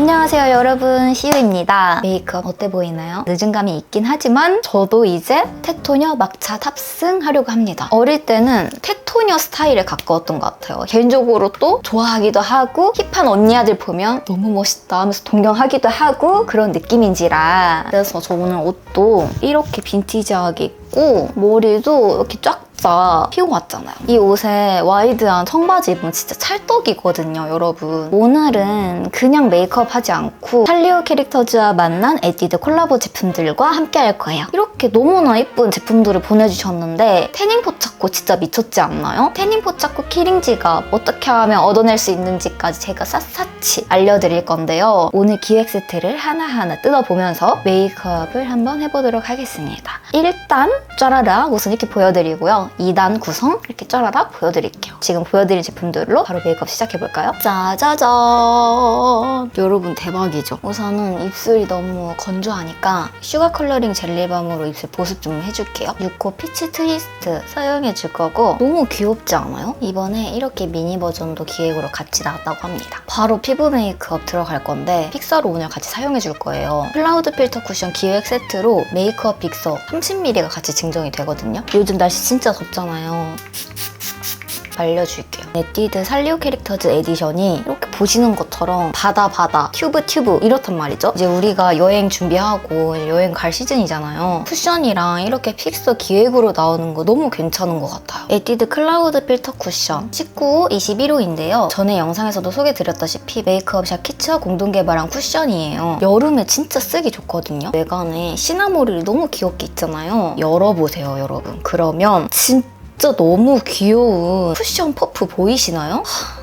안녕하세요 여러분, 시우입니다. 메이크업 어때 보이나요? 늦은 감이 있긴 하지만 저도 이제 테토녀 막차 탑승하려고 합니다. 어릴 때는 테토녀 스타일에 가까웠던 것 같아요. 개인적으로 또 좋아하기도 하고 힙한 언니아들 보면 너무 멋있다 하면서 동경하기도 하고 그런 느낌인지라. 그래서 저 오늘 옷도 이렇게 빈티지하게 입고 머리도 이렇게 쫙 피고 왔잖아요. 이 옷에 와이드한 청바지 입으면 진짜 찰떡이거든요, 여러분. 오늘은 그냥 메이크업 하지 않고 살리오 캐릭터즈와 만난 에뛰드 콜라보 제품들과 함께 할 거예요. 이렇게 너무나 예쁜 제품들을 보내주셨는데 태닝 포착코 진짜 미쳤지 않나요? 태닝 포착코 키링 지갑 어떻게 하면 얻어낼 수 있는지까지 제가 샅샅이 알려드릴 건데요. 오늘 기획 세트를 하나하나 뜯어보면서 메이크업을 한번 해보도록 하겠습니다. 일단 짜라라 우선 이렇게 보여드리고요. 2단 구성 이렇게 짜라라 보여드릴게요. 지금 보여드린 제품들로 바로 메이크업 시작해볼까요? 짜자잔! 여러분 대박이죠? 우선은 입술이 너무 건조하니까 슈가 컬러링 젤리밤으로 입술 보습 좀 해줄게요. 유코 피치 트위스트 사용해줄 거고 너무 귀엽지 않아요? 이번에 이렇게 미니 버전도 기획으로 같이 나왔다고 합니다. 바로 피부 메이크업 들어갈 건데 픽서로 오늘 같이 사용해줄 거예요. 클라우드 필터 쿠션 기획 세트로 메이크업 픽서 30ml가 같이 증정이 되거든요. 요즘 날씨 진짜 덥잖아요. 알려줄게요. 에뛰드 살리오 캐릭터즈 에디션이 이렇게 보시는 것처럼 바다, 튜브 이렇단 말이죠. 이제 우리가 여행 준비하고 여행 갈 시즌이잖아요. 쿠션이랑 이렇게 픽서 기획으로 나오는 거 너무 괜찮은 것 같아요. 에뛰드 클라우드 필터 쿠션 19호 21호인데요. 전에 영상에서도 소개드렸다시피 메이크업샵 키츠와 공동 개발한 쿠션이에요. 여름에 진짜 쓰기 좋거든요. 외관에 시나모리를 너무 귀엽게 있잖아요. 열어보세요, 여러분. 그러면 진짜 너무 귀여운 쿠션 퍼프 보이시나요?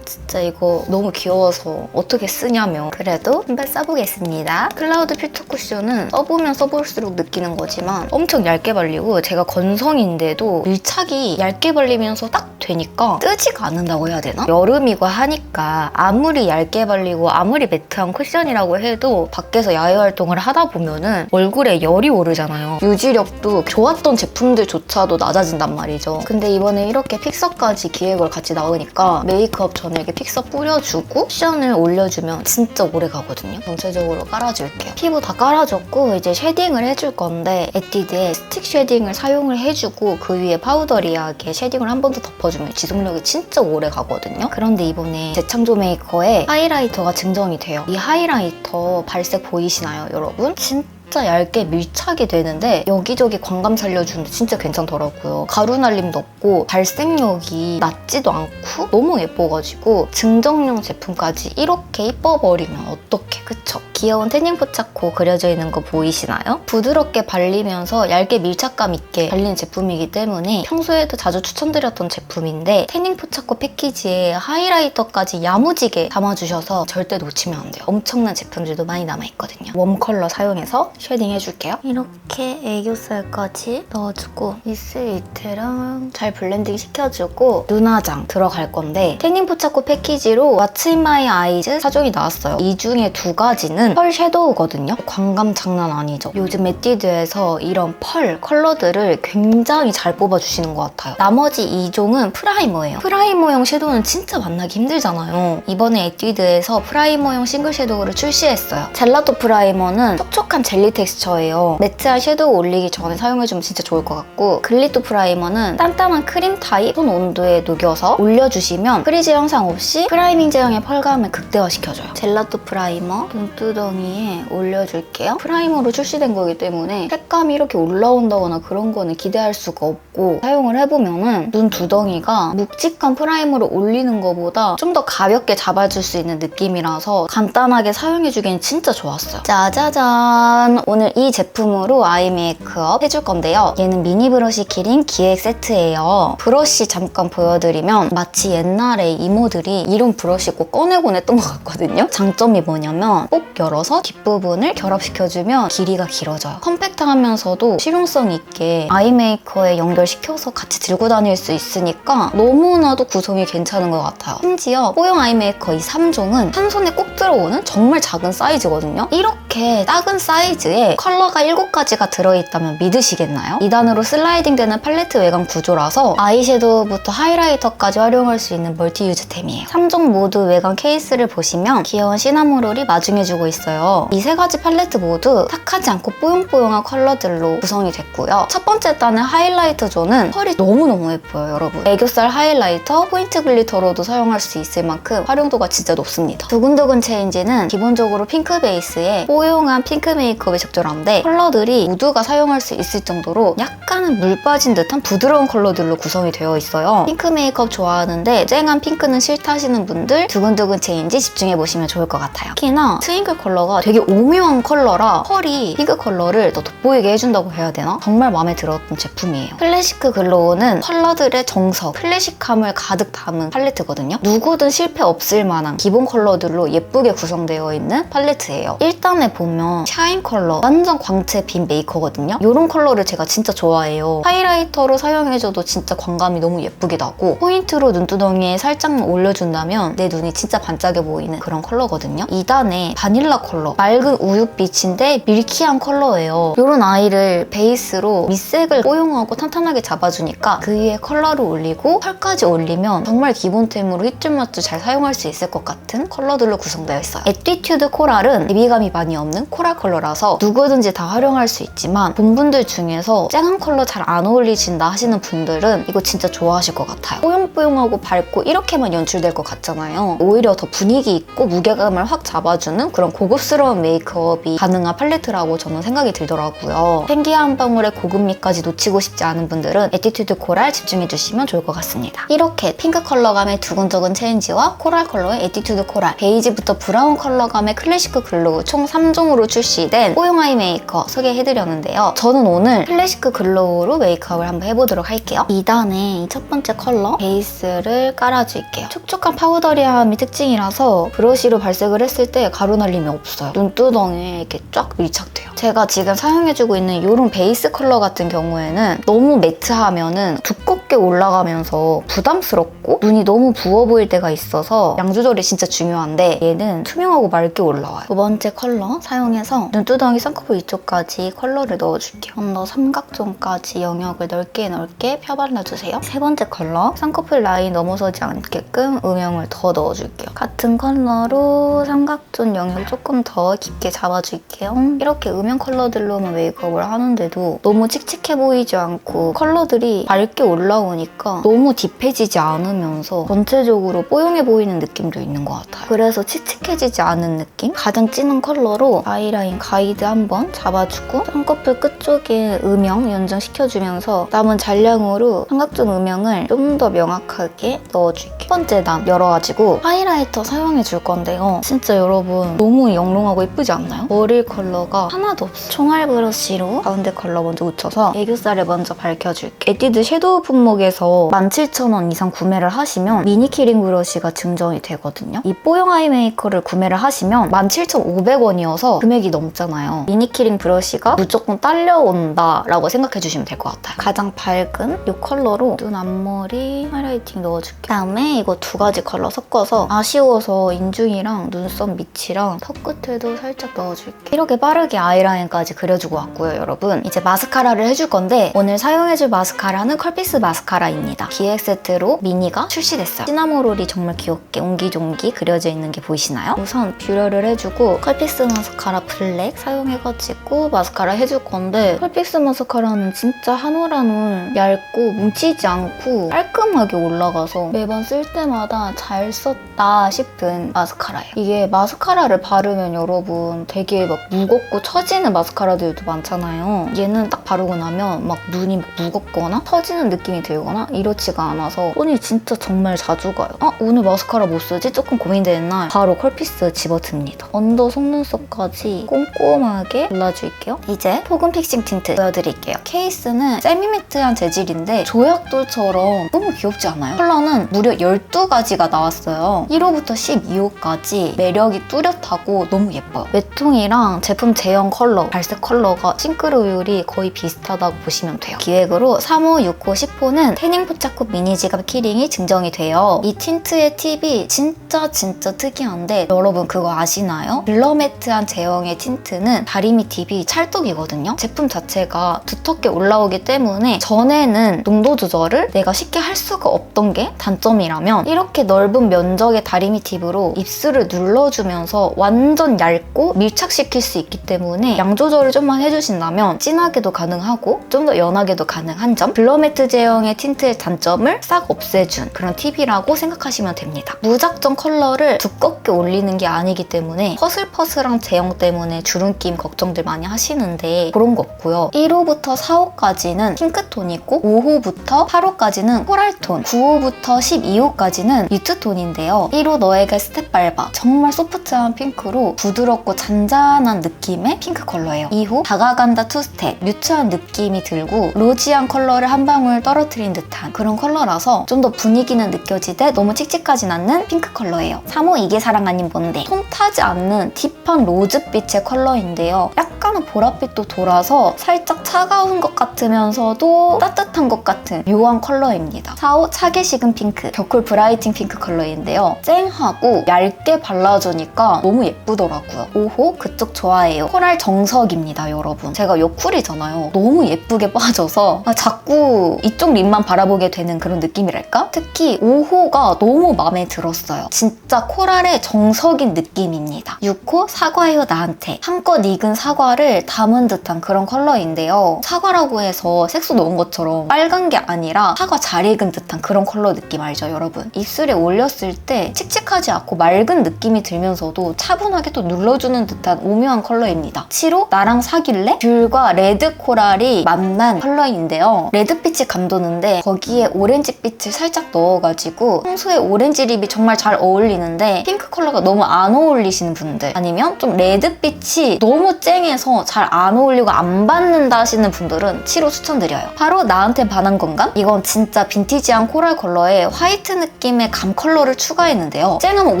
진짜 이거 너무 귀여워서 어떻게 쓰냐면 그래도 한번 써보겠습니다. 클라우드 필터 쿠션은 써보면 써볼수록 느끼는 거지만 엄청 얇게 발리고 제가 건성인데도 밀착이 얇게 발리면서 딱 되니까 뜨지가 않는다고 해야 되나? 여름이고 하니까 아무리 얇게 발리고 아무리 매트한 쿠션이라고 해도 밖에서 야외 활동을 하다 보면은 얼굴에 열이 오르잖아요. 유지력도 좋았던 제품들조차도 낮아진단 말이죠. 근데 이번에 이렇게 픽서까지 기획을 같이 나오니까 메이크업 전에 이렇게 픽서 뿌려주고 쿠션을 올려주면 진짜 오래 가거든요. 전체적으로 깔아줄게요. 피부 다 깔아줬고 이제 쉐딩을 해줄 건데 에뛰드의 스틱 쉐딩을 사용을 해주고 그 위에 파우더리하게 쉐딩을 한 번 더 덮어주면 지속력이 진짜 오래 가거든요. 그런데 이번에 재창조 메이커에 하이라이터가 증정이 돼요. 이 하이라이터 발색 보이시나요, 여러분? 진짜 얇게 밀착이 되는데 여기저기 광감 살려주는데 진짜 괜찮더라고요. 가루 날림도 없고 발색력이 낮지도 않고 너무 예뻐가지고 증정용 제품까지 이렇게 이뻐버리면 어떡해, 그쵸? 귀여운 태닝 포착코 그려져 있는 거 보이시나요? 부드럽게 발리면서 얇게 밀착감 있게 발리는 제품이기 때문에 평소에도 자주 추천드렸던 제품인데 태닝 포착코 패키지에 하이라이터까지 야무지게 담아주셔서 절대 놓치면 안 돼요. 엄청난 제품들도 많이 남아있거든요. 웜 컬러 사용해서 쉐딩 해줄게요. 이렇게 애교살까지 넣어주고 입술 밑에랑 잘 블렌딩 시켜주고 눈화장 들어갈 건데 태닝 포착코 패키지로 What's in my eyes 4종이 나왔어요. 이 중에 2가지는 펄 섀도우거든요. 광감 장난 아니죠. 요즘 에뛰드에서 이런 펄 컬러들을 굉장히 잘 뽑아주시는 것 같아요. 나머지 2종은 프라이머예요. 프라이머용 섀도우는 진짜 만나기 힘들잖아요. 이번에 에뛰드에서 프라이머용 싱글 섀도우를 출시했어요. 젤라또 프라이머는 촉촉한 젤리 텍스처예요. 매트한 섀도우 올리기 전에 사용해주면 진짜 좋을 것 같고 글리또 프라이머는 단단한 크림 타입 손 온도에 녹여서 올려주시면 크리즈 형상 없이 프라이밍 제형의 펄감을 극대화시켜줘요. 젤라또 프라이머 눈두덩이에 올려줄게요. 프라이머로 출시된 거기 때문에 색감이 이렇게 올라온다거나 그런 거는 기대할 수가 없고 사용을 해보면은 눈두덩이가 묵직한 프라이머를 올리는 것보다 좀 더 가볍게 잡아줄 수 있는 느낌이라서 간단하게 사용해주기엔 진짜 좋았어요. 짜자잔! 오늘 이 제품으로 아이 메이크업 해줄 건데요. 얘는 미니 브러쉬 키링 기획 세트예요. 브러쉬 잠깐 보여드리면 마치 옛날에 이모들이 이런 브러쉬 꼭 꺼내곤 했던 것 같거든요. 장점이 뭐냐면 꼭 열어서 뒷부분을 결합시켜주면 길이가 길어져요. 컴팩트하면서도 실용성 있게 아이 메이커에 연결시켜서 같이 들고 다닐 수 있으니까 너무나도 구성이 괜찮은 것 같아요. 심지어 뽀용 아이 메이커 이 3종은 한 손에 꼭 들어오는 정말 작은 사이즈거든요. 이렇게 작은 사이즈에 컬러가 7가지가 들어있다면 믿으시겠나요? 2단으로 슬라이딩 되는 팔레트 외관 구조라서 아이섀도우부터 하이라이터까지 활용할 수 있는 멀티 유즈템이에요. 3종 모두 외관 케이스를 보시면 귀여운 시나모롤이 마중해주고 있어요. 이 3가지 팔레트 모두 탁하지 않고 뽀용뽀용한 컬러들로 구성이 됐고요. 첫 번째 단의 하이라이터 존은 펄이 너무너무 예뻐요, 여러분. 애교살 하이라이터, 포인트 글리터로도 사용할 수 있을 만큼 활용도가 진짜 높습니다. 두근두근 체인지는 기본적으로 핑크 베이스에 뽀용한 핑크 메이크업에 적절한데 컬러들이 모두가 사용할 수 있을 정도로 약간은 물 빠진 듯한 부드러운 컬러들로 구성이 되어 있어요. 핑크 메이크업 좋아하는데 쨍한 핑크는 싫다 하시는 분들 두근두근 체인지 집중해보시면 좋을 것 같아요. 특히나 트윙클 컬러가 되게 오묘한 컬러라 펄이 핑크 컬러를 더 돋보이게 해준다고 해야 되나? 정말 마음에 들었던 제품이에요. 클래시크 글로우는 컬러들의 정석, 클래식함을 가득 담은 팔레트거든요. 누구든 실패 없을 만한 기본 컬러들로 예쁘게 구성되어 있는 팔레트예요. 1단에 보면 샤인 컬러, 완전 광채 빈 메이커거든요. 이런 컬러를 제가 진짜 좋아해요. 하이라이터로 사용해줘도 진짜 광감이 너무 예쁘게 나고 포인트로 눈두덩이에 살짝만 올려준다면 내 눈이 진짜 반짝여 보이는 그런 컬러거든요. 2단에 바닐라 컬러, 맑은 우윳빛인데 밀키한 컬러예요. 이런 아이를 베이스로 밑색을 뽀용하고 탄탄하게 잡아주니까 그 위에 컬러를 올리고 펄까지 올리면 정말 기본템으로 휘줄마줄 잘 사용할 수 있을 것 같은 컬러들로 구성되어 있어요. 에뛰튜드 코랄은 대비감이 많이 없는 코랄 컬러라서 누구든지 다 활용할 수 있지만 본분들 중에서 쨍한 컬러 잘 안 어울리신다 하시는 분들은 이거 진짜 좋아하실 것 같아요. 뽀용뽀용하고 밝고 이렇게만 연출될 것 같잖아요. 오히려 더 분위기 있고 무게감을 확 잡아주는 그런 고급스러운 메이크업이 가능한 팔레트라고 저는 생각이 들더라고요. 펭기 한 방울의 고급미까지 놓치고 싶지 않은 분들은 에뛰튜드 코랄 집중해주시면 좋을 것 같습니다. 이렇게 핑크 컬러감의 두근두근 체인지와 코랄 컬러의 에뛰튜드 코랄, 베이지부터 브라운 컬러감의 클래시크 글로우 총 3종으로 출시된 뽀용 아이 메이커 소개해드렸는데요. 저는 오늘 클래시크 글로우로 메이크업을 한번 해보도록 할게요. 2단에 첫 번째 컬러 베이스를 깔아줄게요. 촉촉한 파우더리함이 특징이라서 브러쉬로 발색을 했을 때 가루 날림이 없어요. 눈두덩이에 이렇게 쫙 밀착돼요. 제가 지금 사용해주고 있는 이런 베이스 컬러 같은 경우에는 너무 매트하면은 두껍게 올라가면서 부담스럽고 눈이 너무 부어 보일 때가 있어서 양 조절이 진짜 중요한데 얘는 투명하고 맑게 올라와요. 두 번째 컬러 사용해서 눈두덩이 쌍꺼풀 이쪽까지 컬러를 넣어줄게요. 좀 더 삼각존까지 영역을 넓게 펴발라주세요. 세 번째 컬러 쌍꺼풀 라인 넘어서지 않게끔 음영을 더 넣어줄게요. 같은 컬러로 삼각존 영역을 조금 더 깊게 잡아줄게요. 이렇게 음영 컬러들로만 메이크업을 하는데도 너무 칙칙해 보이지 않고 컬러들이 밝게 올라오니까 너무 딥해지지 않으면서 전체적으로 뽀용해 보이는 느낌도 있는 것 같아요. 그래서 칙칙해지지 않은 느낌? 가장 진한 컬러로 아이라인 가이드 한번 잡아주고 쌍꺼풀 끝쪽에 음영 연정시켜주면서 남은 잔량으로 삼각존 음영을 좀 더 명확하게 넣어줄게요. 첫 번째 단 열어가지고 하이라이터 사용해줄 건데요. 진짜 여러분 너무 영롱하고 예쁘지 않나요? 머리 컬러가 하나도 없어. 총알 브러쉬로 가운데 컬러 먼저 묻혀서 애교살을 먼저 밝혀줄게요. 에뛰드 섀도우 품목에서 17,000원 이상 구매를 하시면 미니 키링 브러쉬가 증정이 되거든요. 이 뽀용 아이 메이커를 구매를 하시면 17,500원이어서 금액이 넘잖아요. 미니 키링 브러쉬가 무조건 딸려온다라고 생각해주시면 될 것 같아요. 가장 밝은 이 컬러로 눈 앞머리 하이라이팅 넣어줄게요. 그다음에 이거 두 가지 컬러 섞어서 아쉬워서 인중이랑 눈썹 밑이랑 턱 끝에도 살짝 넣어줄게요. 이렇게 빠르게 아이라인까지 그려주고 왔고요, 여러분. 이제 마스카라를 해줄 건데 오늘 사용해줄 마스카라는 컬피스 마스카라입니다. 기획 세트로 미니가 출시됐어요. 시나모롤이 정말 귀엽게 옹기종기 그려져 있는 게 보이시나요? 우선 뷰러를 해주고 컬피스 마스카라 블랙 사용해가지고 마스카라 해줄 건데 컬피스 마스카라는 진짜 한 올 한 올 얇고 뭉치지 않고 깔끔하게 올라가서 매번 쓸 때마다 잘 썼다 싶은 마스카라예요. 이게 마스카라를 바르면 여러분 되게 막 무겁고 처지는 마스카라들도 많잖아요. 얘는 딱 바르고 나면 막 눈이 막 무겁거나 처지는 느낌이 들거나 이렇지가 않아서 손이 진짜 정말 자주 가요. 오늘 마스카라 뭐 쓰지? 조금 고민되는 날 바로 컬피스 집어듭니다. 언더 속눈썹까지 꼼꼼하게 발라줄게요. 이제 포근 픽싱 틴트 보여드릴게요. 케이스는 세미매트한 재질인데 조약돌처럼 너무 귀엽지 않아요? 컬러는 무려 12가지가 나왔어요. 1호부터 12호까지 매력이 뚜렷하고 핑크고 너무 예뻐요. 웹통이랑 제품 제형 컬러, 발색 컬러가 싱크로율이 거의 비슷하다고 보시면 돼요. 기획으로 3호, 6호, 10호는 태닝 포착코 미니 지갑 키링이 증정이 돼요. 이 틴트의 팁이 진짜 특이한데 여러분 그거 아시나요? 블러매트한 제형의 틴트는 다리미 팁이 찰떡이거든요. 제품 자체가 두텁게 올라오기 때문에 전에는 농도 조절을 내가 쉽게 할 수가 없던 게 단점이라면 이렇게 넓은 면적의 다리미 팁으로 입술을 눌러주면서 완전 얇고 밀착시킬 수 있기 때문에 양 조절을 좀만 해주신다면 진하게도 가능하고 좀 더 연하게도 가능한 점, 블러매트 제형의 틴트의 단점을 싹 없애준 그런 팁이라고 생각하시면 됩니다. 무작정 컬러를 두껍게 올리는 게 아니기 때문에 퍼슬퍼슬한 제형 때문에 주름낌 걱정들 많이 하시는데 그런 거 없고요. 1호부터 4호까지는 핑크톤이고 5호부터 8호까지는 코랄톤, 9호부터 12호까지는 뮤트톤인데요. 1호 너에게 스텝 밟아 정말 소프트한 핑크로 부드럽고 잔잔한 느낌의 핑크 컬러예요. 2호 다가간다 투스텝 뮤트한 느낌이 들고 로지한 컬러를 한 방울 떨어뜨린 듯한 그런 컬러라서 좀 더 분위기는 느껴지되 너무 칙칙하진 않는 핑크 컬러예요. 3호 이게 사랑 아닌 뭔데 톤 타지 않는 딥한 로즈빛의 컬러인데요. 약간은 보랏빛도 돌아서 살짝 차가운 것 같으면서도 따뜻한 것 같은 묘한 컬러입니다. 4호 차게 식은 핑크 겨쿨 브라이팅 핑크 컬러인데요. 쨍하고 얇게 발라주니까 너무 예쁘더라고요. 5호 그쪽 좋아해요. 코랄 정석입니다, 여러분. 제가 여쿨이잖아요. 너무 예쁘게 빠져서 자꾸 이쪽 립만 바라보게 되는 그런 느낌이랄까? 특히 5호가 너무 마음에 들었어요. 진짜 코랄의 정석인 느낌입니다. 6호 사과해요 나한테 한껏 익은 사과를 담은 듯한 그런 컬러인데요. 사과라고 해서 색소 넣은 것처럼 빨간 게 아니라 사과 잘 익은 듯한 그런 컬러 느낌 알죠, 여러분? 입술에 올렸을 때 칙칙하지 않고 맑은 느낌이 들면서도 차분하게 또 눌러주는 듯한 오묘한 컬러입니다. 7호 나랑 사귈래? 귤과 레드 코랄이 만난 컬러인데요. 레드빛이 감도는데 거기에 오렌지빛을 살짝 넣어가지고 평소에 오렌지 립이 정말 잘 어울리는데 핑크 컬러가 너무 안 어울리시는 분들 아니면 좀 레드빛이 너무 쨍해서 잘 안 어울리고 안 받는다 하시는 분들은 7호 추천드려요. 바로 나한테 반한 건가? 이건 진짜 빈티지한 코랄 컬러에 화이트 느낌의 감 컬러를 추가했는데요. 쨍한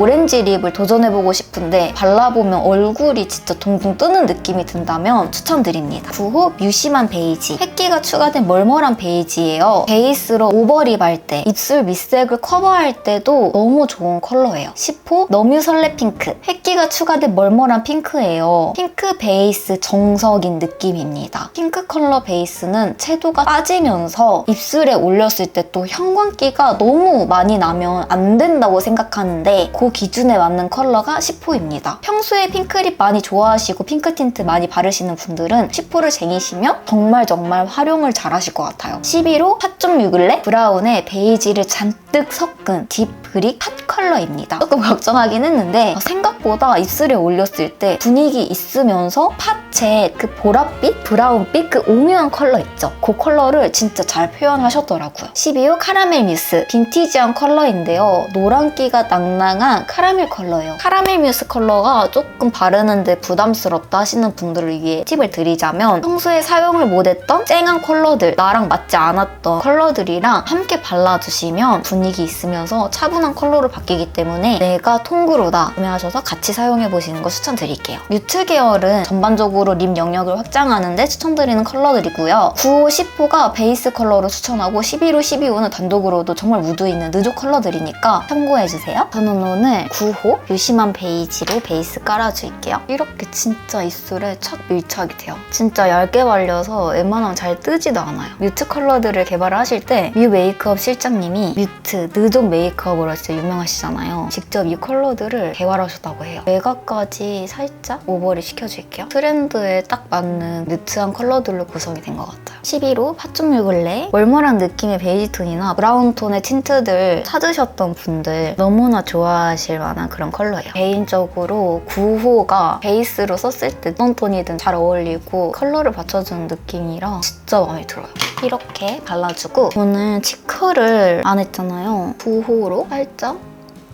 오렌지 립을 도전해보고 싶은데 발라보면 얼굴이 진짜 둥둥 뜨는 느낌이 든다면 추천드립니다. 9호 뮤심한 베이지 획기가 추가된 멀멀한 베이지예요. 베이스로 오버립 할 때 입술 밑색을 커버할 때도 너무 좋은 컬러예요. 10호 너뮤 설레 핑크 획기가 추가된 멀멀한 핑크예요. 핑크 베이스 정석인 느낌입니다. 핑크 컬러 베이스는 채도가 빠지면서 입술에 올렸을 때 또 형광기가 너무 많이 나면 안 된다고 생각하는데 그 기준에 맞는 컬러가 10호입니다. 평소에 핑크립 많이 좋아하시고 핑크 틴트 많이 바르시는 분들은 10호를 쟁이시면 정말 활용을 잘 하실 것 같아요. 11호 팥좀 뮤글레 브라운에 베이지를 잔뜩 섞은 딥 브릭 핫 컬러입니다. 조금 걱정하긴 했는데 생각보다 입술에 올렸을 때 분위기 있으면서 팥의 그 보랏빛, 브라운빛 그 오묘한 컬러 있죠? 그 컬러를 진짜 잘 표현하셨더라고요. 12호 카라멜 뮤스 빈티지한 컬러인데요. 노란기가 낭낭한 카라멜 컬러예요. 카라멜 뮤스 컬러가 조금 바르는데 부담스럽다 하시는 분들을 위해 팁을 드리자면 평소에 사용을 못했던 쨍한 컬러들, 나랑 맞지 않았던 컬러들이랑 함께 발라주시면 분위기 있으면서 차분한 컬러로 바뀌기 때문에 내가 통그루다 구매하셔서 같이 사용해보시는 거 추천드릴게요. 뮤트 계열은 전반적으로 립 영역을 확장하는데 추천드리는 컬러들이고요. 9호, 10호가 베이스 컬러로 추천하고 11호, 12호는 단독으로도 정말 무드 있는 느조 컬러들이니까 참고해주세요. 저는 오늘 9호 뮤심한 베이지로 베이스 깔아줄게요. 이렇게 진짜 입술에 착 밀착이 돼요. 진짜 얇게 발려서 웬만하면 잘 뜨지도 않아요. 뮤트 컬러들을 개발하실 때 뮤 메이크업 실장님이 뮤트, 느족 메이크업으로 진짜 유명하시잖아요. 직접 이 컬러들을 개발하셨다고 해요. 외곽까지 살짝 오버립 시켜줄게요. 트렌드에 딱 맞는 뮤트한 컬러들로 구성이 된 것 같아요. 11호 팥좀 뮤글레 멀멀한 느낌의 베이지 톤이나 브라운 톤의 틴트들 찾으셨던 분들 너무나 좋아하실 만한 그런 컬러예요. 개인적으로 9호가 베이스로 썼을 때 어떤 톤이든 잘 어울리고 컬러를 받쳐주는 느낌이라 진짜 마음에 들어요. 이렇게 발라주고 저는 치크를 안 했잖아요. 9호로 살짝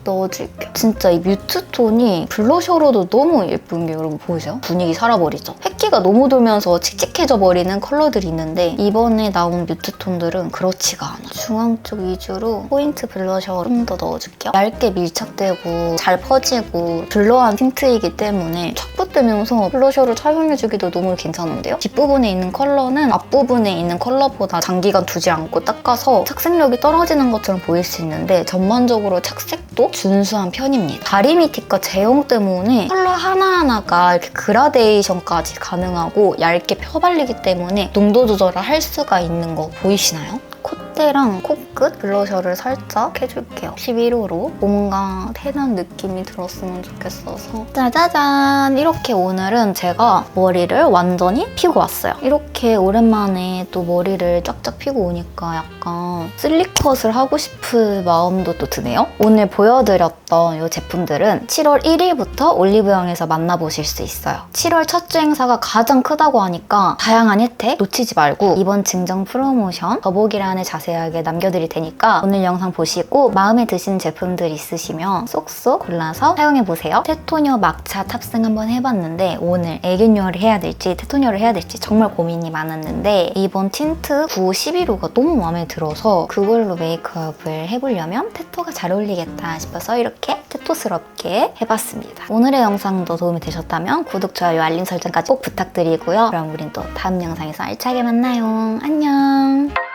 넣어줄게요. 진짜 이 뮤트 톤이 블러셔로도 너무 예쁜 게 여러분 보이세요? 분위기 살아버리죠? 획기가 너무 돌면서 칙칙해져 버리는 컬러들이 있는데 이번에 나온 뮤트 톤들은 그렇지가 않아. 중앙 쪽 위주로 포인트 블러셔 좀 더 넣어줄게요. 얇게 밀착되고 잘 퍼지고 블러한 틴트이기 때문에 착 붙으면서 블러셔를 착용해주기도 너무 괜찮은데요? 뒷부분에 있는 컬러는 앞부분에 있는 컬러보다 장기간 두지 않고 닦아서 착색력이 떨어지는 것처럼 보일 수 있는데 전반적으로 착색도 준수한 편입니다. 다리미 팁과 제형 때문에 컬러 하나하나가 이렇게 그라데이션까지 가능하고 얇게 펴발리기 때문에 농도 조절을 할 수가 있는 거 보이시나요? 콧대랑 코끝 블러셔를 살짝 해줄게요. 11호로 뭔가 태난 느낌이 들었으면 좋겠어서 짜자잔! 이렇게 오늘은 제가 머리를 완전히 피고 왔어요. 이렇게 오랜만에 또 머리를 쫙쫙 피고 오니까 약간 슬리컷을 하고 싶은 마음도 또 드네요. 오늘 보여드렸던 이 제품들은 7월 1일부터 올리브영에서 만나보실 수 있어요. 7월 첫 주 행사가 가장 크다고 하니까 다양한 혜택 놓치지 말고 이번 증정 프로모션 더보기란에 자세하게 남겨드릴 테니까 오늘 영상 보시고 마음에 드시는 제품들 있으시면 쏙쏙 골라서 사용해보세요. 테토녀 막차 탑승 한번 해봤는데 오늘 애견녀를 해야 될지 테토녀를 해야 될지 정말 고민이 많았는데 이번 틴트 9, 11호가 너무 마음에 들어서 그걸로 메이크업을 해보려면 테토가 잘 어울리겠다 싶어서 이렇게 테토스럽게 해봤습니다. 오늘의 영상도 도움이 되셨다면 구독, 좋아요, 알림 설정까지 꼭 부탁드리고요. 그럼 우린 또 다음 영상에서 알차게 만나요. 안녕!